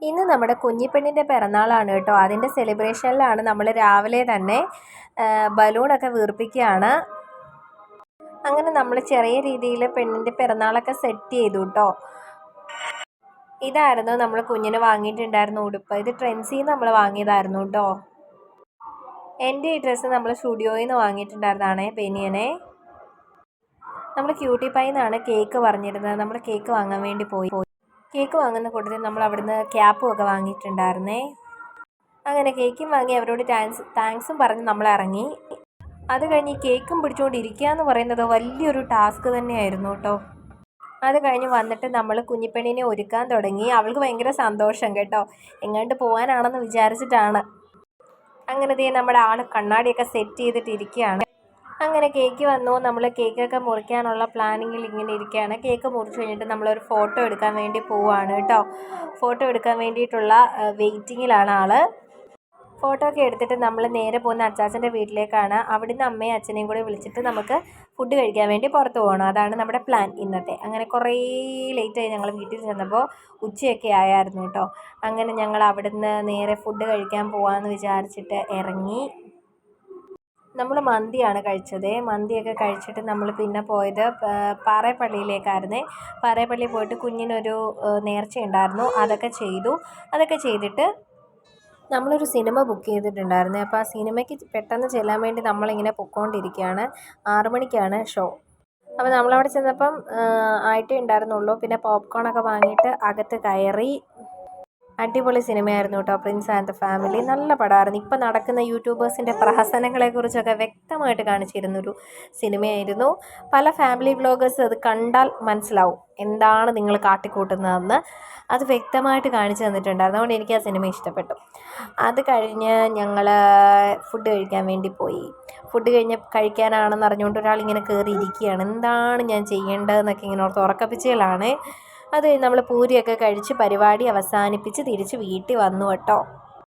ഇന്ന് നമ്മുടെ കുഞ്ഞിപ്പെണ്ണിൻ്റെ പിറന്നാളാണ് കേട്ടോ. അതിൻ്റെ സെലിബ്രേഷനിലാണ് നമ്മൾ രാവിലെ തന്നെ ബലൂണൊക്കെ വീർപ്പിക്കുകയാണ്. അങ്ങനെ നമ്മൾ ചെറിയ രീതിയിൽ പെണ്ണിൻ്റെ പിറന്നാളൊക്കെ സെറ്റ് ചെയ്തു കേട്ടോ. ഇതായിരുന്നു നമ്മൾ കുഞ്ഞിന് വാങ്ങിയിട്ടുണ്ടായിരുന്ന ഉടുപ്പ്. ഇത് ട്രെൻഡ്സിൽ നിന്ന് നമ്മൾ വാങ്ങിയതായിരുന്നു കേട്ടോ. എൻ്റെ ഈ ഡ്രസ്സ് നമ്മൾ സ്റ്റുഡിയോയിൽ നിന്ന് വാങ്ങിയിട്ടുണ്ടായിരുന്നതാണേ, ബനിയനെ. നമ്മൾ ക്യൂട്ടി പൈ എന്നാണ് കേക്ക് പറഞ്ഞിരുന്നത്. നമ്മൾ കേക്ക് വാങ്ങാൻ വേണ്ടി പോയി. കേക്ക് വാങ്ങുന്ന കൂട്ടത്തിൽ നമ്മൾ അവിടുന്ന് ക്യാപ്പും ഒക്കെ വാങ്ങിയിട്ടുണ്ടായിരുന്നേ. അങ്ങനെ കേക്കും വാങ്ങി അവരോട് താങ്ക്സും പറഞ്ഞ് നമ്മൾ ഇറങ്ങി. അത് കഴിഞ്ഞ് കേക്കും പിടിച്ചുകൊണ്ടിരിക്കുക എന്ന് പറയുന്നത് വലിയൊരു ടാസ്ക് തന്നെയായിരുന്നു കേട്ടോ. അത് കഴിഞ്ഞ് വന്നിട്ട് നമ്മൾ കുഞ്ഞിപ്പെണ്ണിനെ ഒരുക്കാൻ തുടങ്ങി. അവൾക്ക് ഭയങ്കര സന്തോഷം കേട്ടോ. എങ്ങാണ്ട് പോകാനാണെന്ന് വിചാരിച്ചിട്ടാണ്. അങ്ങനെ നമ്മുടെ ആൾ കണ്ണാടിയൊക്കെ സെറ്റ് ചെയ്തിട്ടിരിക്കുകയാണ്. അങ്ങനെ കേക്ക് വന്നു. നമ്മൾ കേക്കൊക്കെ മുറിക്കാനുള്ള പ്ലാനിങ്ങിൽ ഇങ്ങനെ ഇരിക്കുകയാണ്. കേക്ക് മുറിച്ച് കഴിഞ്ഞിട്ട് നമ്മളൊരു ഫോട്ടോ എടുക്കാൻ വേണ്ടി പോവുകയാണ് കേട്ടോ. ഫോട്ടോ എടുക്കാൻ വേണ്ടിയിട്ടുള്ള വെയിറ്റിങ്ങിലാണ് ആൾ. ഫോട്ടോ ഒക്കെ എടുത്തിട്ട് നമ്മൾ നേരെ പോകുന്ന അച്ചാച്ചൻ്റെ വീട്ടിലേക്കാണ്. അവിടുന്ന് അമ്മയും അച്ഛനെയും കൂടെ വിളിച്ചിട്ട് നമുക്ക് ഫുഡ് കഴിക്കാൻ വേണ്ടി പുറത്ത് പോകണം. അതാണ് നമ്മുടെ പ്ലാൻ ഇന്നത്തെ. അങ്ങനെ കുറേ ലേറ്റായി ഞങ്ങൾ വീട്ടിൽ ചെന്നപ്പോൾ. ഉച്ചയൊക്കെ ആയായിരുന്നു കേട്ടോ. അങ്ങനെ ഞങ്ങൾ അവിടുന്ന് നേരെ ഫുഡ് കഴിക്കാൻ പോകാമെന്ന് വിചാരിച്ചിട്ട് ഇറങ്ങി. നമ്മൾ മന്തിയാണ് കഴിച്ചത്. മന്തിയൊക്കെ കഴിച്ചിട്ട് നമ്മൾ പിന്നെ പോയത് പാറേപ്പള്ളിയിലേക്കായിരുന്നേ. പാറേപ്പള്ളി പോയിട്ട് കുഞ്ഞിനൊരു നേർച്ചയുണ്ടായിരുന്നു, അതൊക്കെ ചെയ്തു. അതൊക്കെ ചെയ്തിട്ട് നമ്മളൊരു സിനിമ ബുക്ക് ചെയ്തിട്ടുണ്ടായിരുന്നു. അപ്പോൾ ആ സിനിമയ്ക്ക് പെട്ടെന്ന് ചെല്ലാൻ വേണ്ടി നമ്മളിങ്ങനെ പൊയ്ക്കൊണ്ടിരിക്കുകയാണ്. 6 മണിക്കാണ് ഷോ. അപ്പോൾ നമ്മളവിടെ ചെന്നപ്പം ആയിട്ടേ ഉണ്ടായിരുന്നുള്ളൂ. പിന്നെ പോപ്കോണൊക്കെ വാങ്ങിയിട്ട് അകത്ത് കയറി. അടിപൊളി സിനിമയായിരുന്നു കേട്ടോ, പ്രിൻസ് ആൻഡ് ദ ഫാമിലി. നല്ല പടമായിരുന്നു. ഇപ്പം നടക്കുന്ന യൂട്യൂബേഴ്സിൻ്റെ പ്രഹസനങ്ങളെക്കുറിച്ചൊക്കെ വ്യക്തമായിട്ട് കാണിച്ചിരുന്നൊരു സിനിമയായിരുന്നു. പല ഫാമിലി വ്ളോഗേഴ്സ് അത് കണ്ടാൽ മനസ്സിലാവും എന്താണ് നിങ്ങൾ കാട്ടിക്കൂട്ടുന്നതെന്ന്. അത് വ്യക്തമായിട്ട് കാണിച്ചു തന്നിട്ടുണ്ടായിരുന്നു. അതുകൊണ്ട് എനിക്ക് ആ സിനിമ ഇഷ്ടപ്പെട്ടു. അത് കഴിഞ്ഞ് ഞങ്ങൾ ഫുഡ് കഴിക്കാൻ വേണ്ടി പോയി. ഫുഡ് കഴിക്കാനാണെന്ന് അറിഞ്ഞുകൊണ്ട് ഒരാളിങ്ങനെ കയറി ഇരിക്കുകയാണ്. എന്താണ് ഞാൻ ചെയ്യേണ്ടതെന്നൊക്കെ ഇങ്ങനെ ഓർത്ത് ഉറക്കപ്പിച്ചയിലാണ്. അത് നമ്മൾ പൂരിയൊക്കെ കഴിച്ച് പരിപാടി അവസാനിപ്പിച്ച് തിരിച്ച് വീട്ടിൽ വന്നു കേട്ടോ.